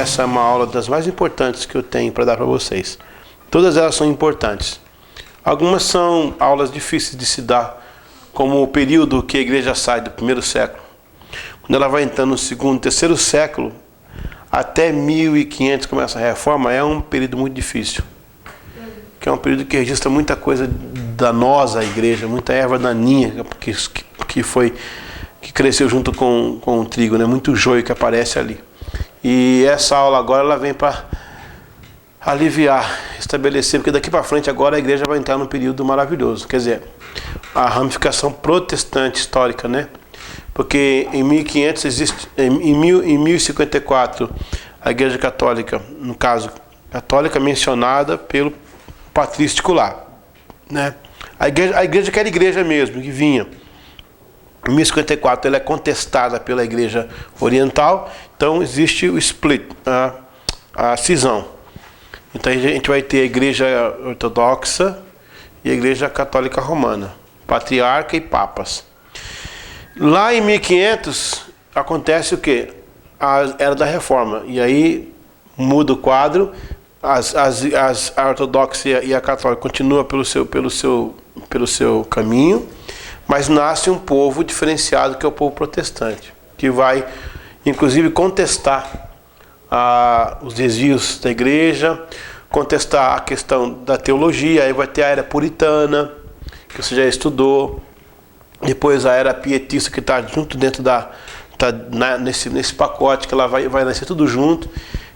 essa é uma aula das mais importantes que eu tenho para dar para vocês. Todas elas são importantes. Algumas são aulas difíceis de se dar, como o período que a igreja sai do primeiro século. Quando ela vai entrando no segundo, terceiro século, até 1500 começa a reforma, é um período muito difícil. Que é um período que registra muita coisa danosa à igreja, muita erva daninha que cresceu junto com o trigo, né? Muito joio que aparece ali. E essa aula agora ela vem para aliviar, estabelecer, porque daqui para frente agora a igreja vai entrar num período maravilhoso. Quer dizer, a ramificação protestante histórica, né? Porque em 1500 existe, em 1054 a igreja católica, no caso católica mencionada pelo patrístico lá, né? A igreja que era igreja mesmo, que vinha. Em 1054 ela é contestada pela igreja oriental, então existe o split, a cisão. Então a gente vai ter a igreja ortodoxa e a igreja católica romana, patriarca e papas. Lá em 1500 acontece o quê? A era da reforma, e aí muda o quadro, a ortodoxa e a católica continuam pelo seu caminho, mas nasce um povo diferenciado, que é o povo protestante, que vai inclusive contestar os desvios da igreja, contestar a questão da teologia. Aí vai ter a era puritana, que você já estudou, depois a era pietista, que está junto dentro nesse pacote, que ela vai nascer tudo junto.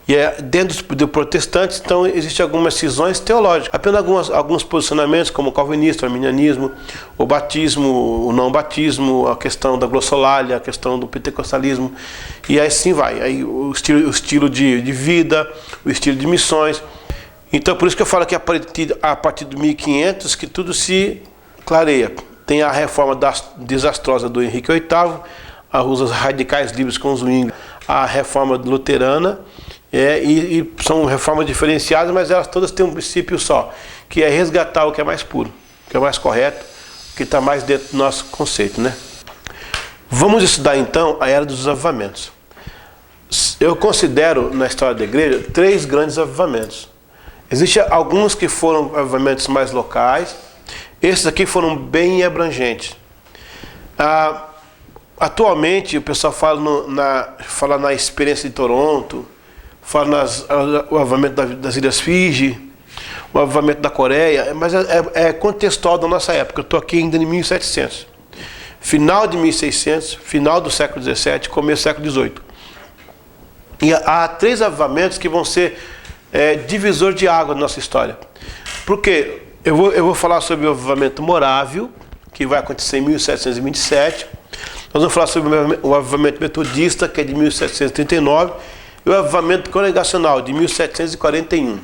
E dentro dos protestantes, então, existem algumas cisões teológicas, apenas alguns posicionamentos, como o calvinismo, o arminianismo, o batismo, o não batismo, a questão da glossolalia, a questão do pentecostalismo, e aí sim vai. Aí o estilo de vida, o estilo de missões. Então, por isso que eu falo que a partir de 1500 que tudo se clareia. Tem a reforma desastrosa do Henrique VIII, os radicais livres com os Zwingli, a reforma luterana. E são reformas diferenciadas, mas elas todas têm um princípio só, que é resgatar o que é mais puro, o que é mais correto, o que está mais dentro do nosso conceito, né? Vamos estudar então a era dos avivamentos. Eu considero na história da igreja 3 grandes avivamentos. Existem alguns que foram avivamentos mais locais, esses aqui foram bem abrangentes. Atualmente o pessoal fala na experiência de Toronto, fala o avivamento das Ilhas Fiji, o avivamento da Coreia, mas é contextual da nossa época. Eu estou aqui ainda em 1700. Final de 1600, final do século XVII, começo do século XVIII. E há 3 avivamentos que vão ser divisor de água na nossa história. Por quê? Eu vou falar sobre o avivamento morávio, que vai acontecer em 1727. Nós vamos falar sobre o avivamento metodista, que é de 1739. E o avivamento congregacional, de 1741.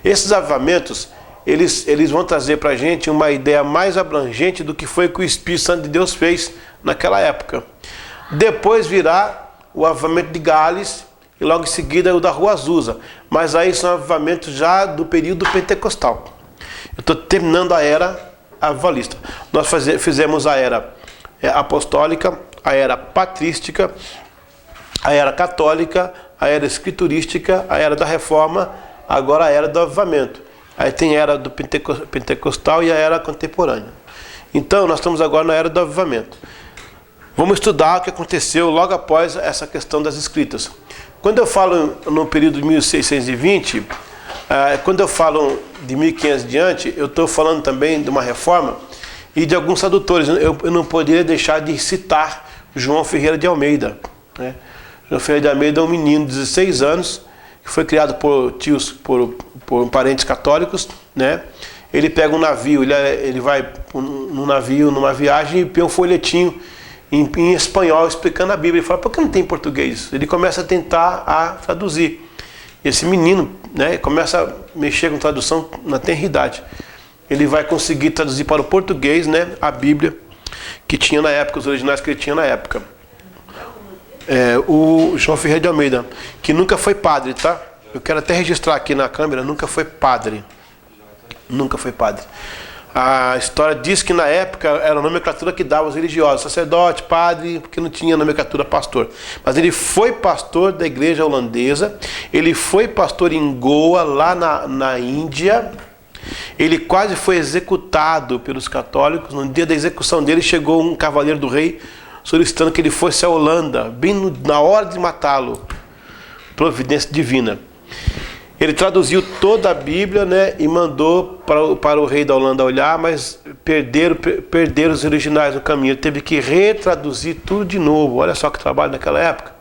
Esses avivamentos, eles vão trazer para a gente uma ideia mais abrangente do que foi que o Espírito Santo de Deus fez naquela época. Depois virá o avivamento de Gales e logo em seguida o da Rua Azusa. Mas aí são avivamentos já do período pentecostal. Eu estou terminando a era avivalista. Nós fizemos a era apostólica, a era patrística, a era católica, a era escriturística, a era da reforma, agora a era do avivamento. Aí tem a era do pentecostal e a era contemporânea. Então nós estamos agora na era do avivamento. Vamos estudar o que aconteceu logo após essa questão das escritas. Quando eu falo no período de 1620, quando eu falo de 1500 diante, eu estou falando também de uma reforma e de alguns tradutores. Eu não poderia deixar de citar João Ferreira de Almeida, né? João Ferreira de Almeida é um menino de 16 anos, que foi criado por tios, por parentes católicos, né? Ele pega um navio, ele vai num navio, numa viagem, e põe um folhetinho em espanhol explicando a Bíblia. Ele fala, por que não tem em português? Ele começa a tentar traduzir. Esse menino, né, começa a mexer com tradução na tenridade. Ele vai conseguir traduzir para o português, né, a Bíblia que tinha na época, os originais que ele tinha na época. O João Ferreira de Almeida, que nunca foi padre, tá? Eu quero até registrar aqui na câmera, nunca foi padre. Nunca foi padre. A história diz que na época era a nomenclatura que dava aos religiosos, sacerdote, padre, porque não tinha nomenclatura pastor. Mas ele foi pastor da igreja holandesa, ele foi pastor em Goa, lá na Índia. Ele quase foi executado pelos católicos. No dia da execução dele chegou um cavaleiro do rei solicitando que ele fosse à Holanda, bem na hora de matá-lo. Providência divina. Ele traduziu toda a Bíblia, né, e mandou para o rei da Holanda olhar, mas perderam os originais no caminho. Ele teve que retraduzir tudo de novo. Olha só que trabalho naquela época.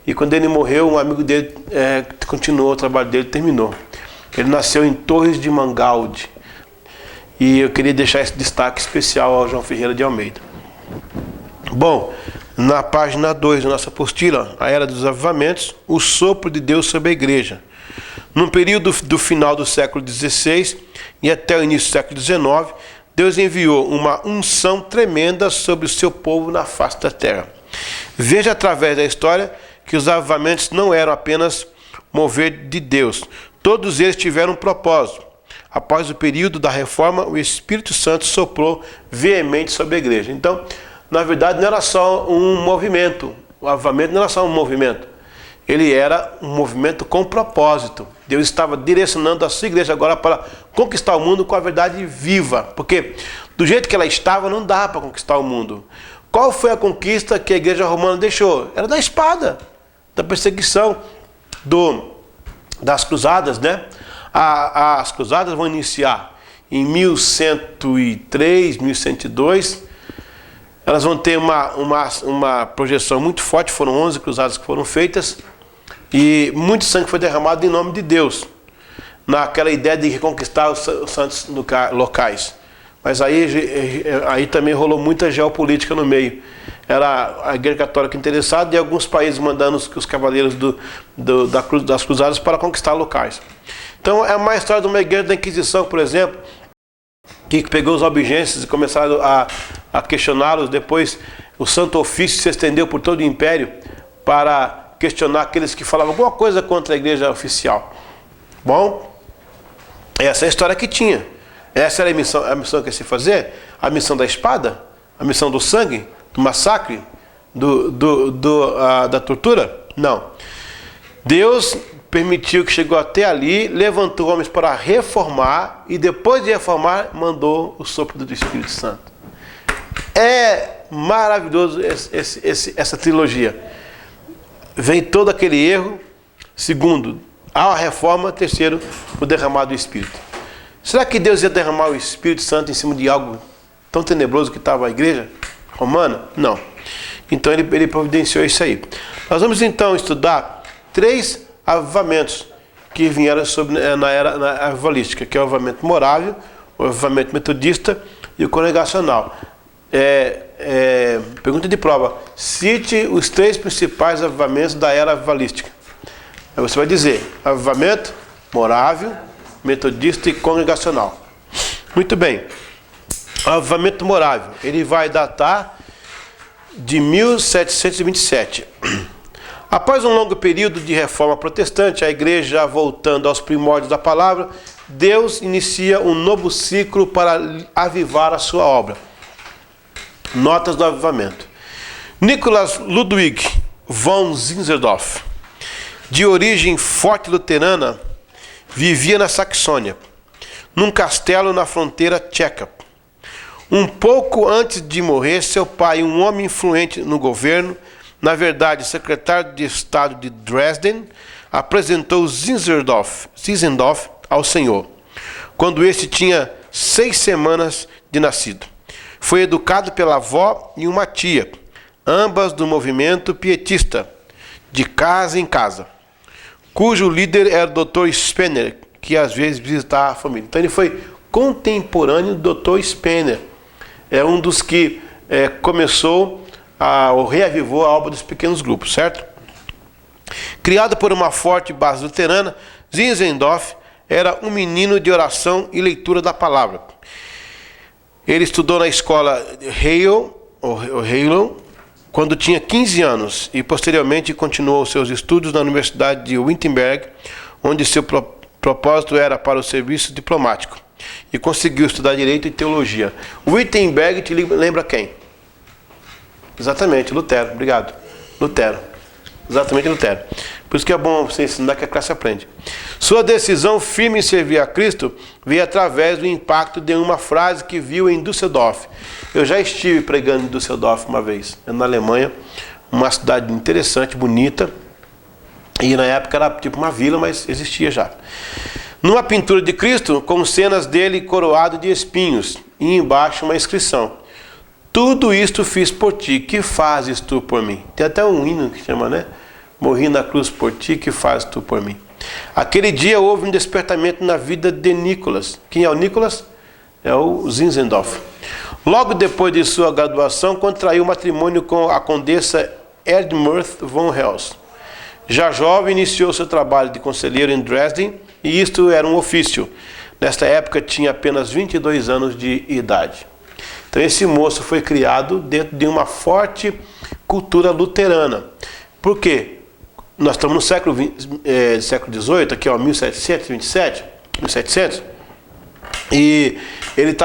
E quando ele morreu, um amigo dele continuou o trabalho dele, terminou. Ele nasceu em Torres de Mangalde. E eu queria deixar esse destaque especial ao João Ferreira de Almeida. Bom, na página 2 da nossa apostila, a Era dos Avivamentos, o sopro de Deus sobre a igreja. No período do final do século XVI e até o início do século XIX, Deus enviou uma unção tremenda sobre o seu povo na face da terra. Veja através da história que os avivamentos não eram apenas mover de Deus. Todos eles tiveram um propósito. Após o período da reforma, o Espírito Santo soprou veemente sobre a igreja. Então, na verdade, não era só um movimento. O avivamento não era só um movimento. Ele era um movimento com propósito. Deus estava direcionando a sua igreja agora para conquistar o mundo com a verdade viva. Porque do jeito que ela estava, não dá para conquistar o mundo. Qual foi a conquista que a igreja romana deixou? Era da espada, da perseguição, das cruzadas, né? As cruzadas vão iniciar em 1103, 1102. Elas vão ter uma projeção muito forte. Foram 11 cruzadas que foram feitas. E muito sangue foi derramado em nome de Deus, naquela ideia de reconquistar os santos locais. Mas aí também rolou muita geopolítica no meio. Era a igreja católica interessada e alguns países mandando os cavaleiros das cruzadas para conquistar locais. Então é uma história de uma igreja da Inquisição, por exemplo, que pegou os albigenses e começaram a questioná-los. Depois o Santo Ofício se estendeu por todo o Império para questionar aqueles que falavam alguma coisa contra a igreja oficial. Bom, essa é a história que tinha. Essa era a missão que ia se fazer, a missão da espada, a missão do sangue, do massacre, da tortura? Não. Deus permitiu que chegou até ali, levantou homens para reformar e depois de reformar, mandou o sopro do Espírito Santo. É maravilhoso essa trilogia. Vem todo aquele erro. Segundo, a reforma. Terceiro, o derramado do Espírito. Será que Deus ia derramar o Espírito Santo em cima de algo tão tenebroso que estava a igreja romana? Não. Então ele providenciou isso aí. Nós vamos então estudar 3 avivamentos que vieram na era avivalística, que é o avivamento morável, o avivamento metodista e o congregacional. Pergunta de prova: cite os 3 principais avivamentos da era avivalística. Aí você vai dizer: avivamento morável, metodista e congregacional. Muito bem. O avivamento morável, ele vai datar de 1727. Após um longo período de reforma protestante, a igreja voltando aos primórdios da palavra, Deus inicia um novo ciclo para avivar a sua obra. Notas do avivamento. Nicolas Ludwig von Zinzendorf, de origem forte luterana, vivia na Saxônia, num castelo na fronteira tcheca. Um pouco antes de morrer, seu pai, um homem influente no governo, na verdade secretário de Estado de Dresden, apresentou Zinzendorf ao Senhor, quando este tinha 6 semanas de nascido. Foi educado pela avó e uma tia, ambas do movimento pietista, de casa em casa, cujo líder era o Dr. Spener, que às vezes visitava a família. Então ele foi contemporâneo do Dr. Spener. É um dos que começou ou reavivou a obra dos pequenos grupos, certo? Criado por uma forte base luterana, Zinzendorf era um menino de oração e leitura da palavra. Ele estudou na escola Heilbronn quando tinha 15 anos e posteriormente continuou seus estudos na Universidade de Wittenberg, onde seu propósito era para o serviço diplomático. e conseguiu estudar Direito e Teologia. Wittenberg te lembra quem? Exatamente, Lutero. Obrigado. Lutero. Exatamente, Lutero. Por isso que é bom você ensinar que a classe aprende. Sua decisão firme em servir a Cristo veio através do impacto de uma frase que viu em Düsseldorf. Eu já estive pregando em Düsseldorf uma vez, na Alemanha, uma cidade interessante, bonita, e na época era tipo uma vila, mas existia já. Numa pintura de Cristo, com cenas dele coroado de espinhos, e embaixo uma inscrição: tudo isto fiz por ti, que fazes tu por mim? Tem até um hino que chama, né? Morri na cruz por ti, que fazes tu por mim? Aquele dia houve um despertamento na vida de Nicholas. Quem é o Nicholas? É o Zinzendorf. Logo depois de sua graduação, contraiu matrimônio com a condessa Erdmurth von Hels. Já jovem, iniciou seu trabalho de conselheiro em Dresden, e isto era um ofício. Nesta época, tinha apenas 22 anos de idade. Então, esse moço foi criado dentro de uma forte cultura luterana. Por quê? Nós estamos no século XVIII, aqui, ó, 1727, 1700, e ele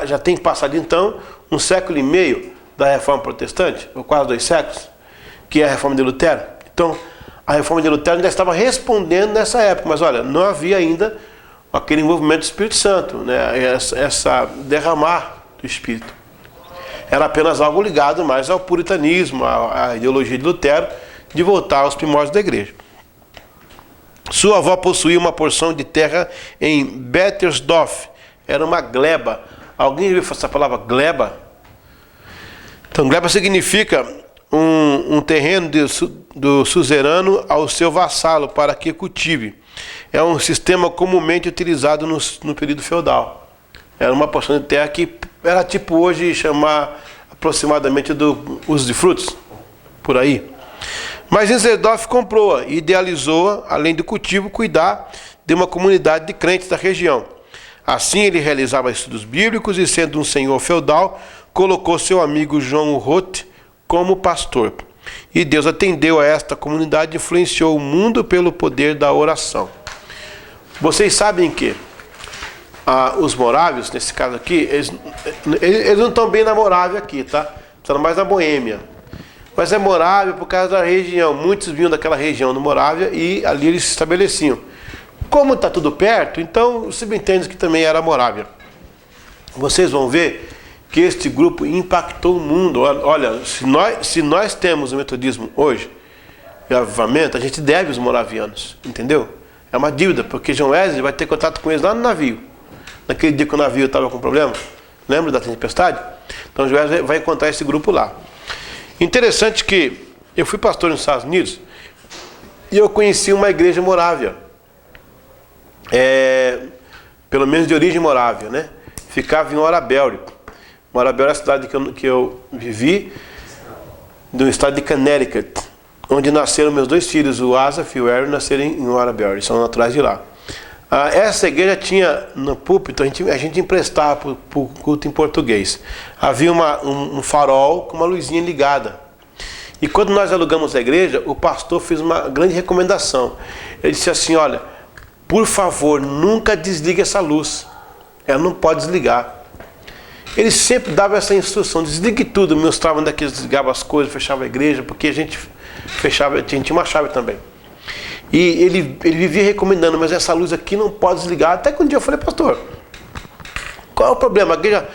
já tem passado, então, um século e meio da Reforma Protestante, ou quase 2 séculos, que é a Reforma de Lutero. Então, a Reforma de Lutero ainda estava respondendo nessa época, mas olha, não havia ainda aquele envolvimento do Espírito Santo, né? essa derramar do Espírito. Era apenas algo ligado mais ao puritanismo, à ideologia de Lutero, de voltar aos primórdios da igreja. Sua avó possuía uma porção de terra em Bettersdorf, era uma gleba. Alguém já viu essa palavra gleba? Então, gleba significa um terreno do suzerano ao seu vassalo para que cultive. É um sistema comumente utilizado no período feudal. Era uma porção de terra que era tipo hoje chamar aproximadamente do uso de frutos, por aí. Mas Zinzendorf comprou-a e idealizou-a, além do cultivo, cuidar de uma comunidade de crentes da região. Assim ele realizava estudos bíblicos e, sendo um senhor feudal, colocou seu amigo João Roth como pastor. E Deus atendeu a esta comunidade e influenciou o mundo pelo poder da oração. Vocês sabem que os morávios, nesse caso aqui, eles não estão bem na Morávia aqui, tá? Estão mais na Boêmia. Mas é Morávia por causa da região. Muitos vinham daquela região do Morávia e ali eles se estabeleciam. Como está tudo perto, então se entende que também era Morávia. Vocês vão ver que este grupo impactou o mundo. Olha, se nós temos o metodismo hoje, e o avivamento, a gente deve os moravianos, entendeu? É uma dívida, porque João Wesley vai ter contato com eles lá no navio. Naquele dia que o navio estava com problema, lembra da tempestade? Então João Wesley vai encontrar esse grupo lá. Interessante que eu fui pastor nos Estados Unidos e eu conheci uma igreja morávia, pelo menos de origem morávia, né? Ficava em Orabelli. Orabelli é a cidade que eu vivi, do estado de Connecticut, onde nasceram meus 2 filhos, o Asaf e o Aaron, nasceram em Orabelli, são naturais de lá. Essa igreja tinha no púlpito, a gente emprestava para o culto em português. Havia um farol com uma luzinha ligada. E quando nós alugamos a igreja, o pastor fez uma grande recomendação. Ele disse assim: olha, por favor, nunca desligue essa luz. Ela não pode desligar. Ele sempre dava essa instrução: desligue tudo. Mostrava onde é que desligava as coisas, fechava a igreja, porque a gente fechava, tinha uma chave também. E ele vivia recomendando, mas essa luz aqui não pode desligar. Até que um dia eu falei: pastor, qual é o problema? A igreja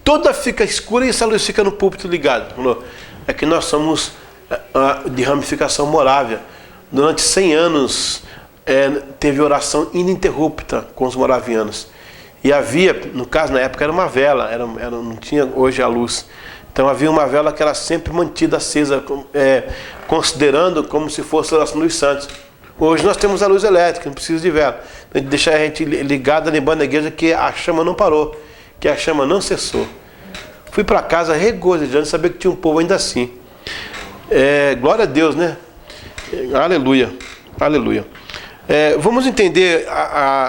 toda fica escura e essa luz fica no púlpito ligada. Ele falou: é que nós somos de ramificação morávia. Durante 100 anos teve oração ininterrupta com os moravianos. E havia, no caso, na época era uma vela, não tinha hoje a luz. Então havia uma vela que era sempre mantida acesa, considerando como se fosse a oração dos santos. Hoje nós temos a luz elétrica, não precisa de vela. A gente deixa a gente ligada, lembrando a igreja que a chama não parou, que a chama não cessou. Fui para casa regozijando, saber que tinha um povo ainda assim. Glória a Deus, né? Aleluia, aleluia. Vamos entender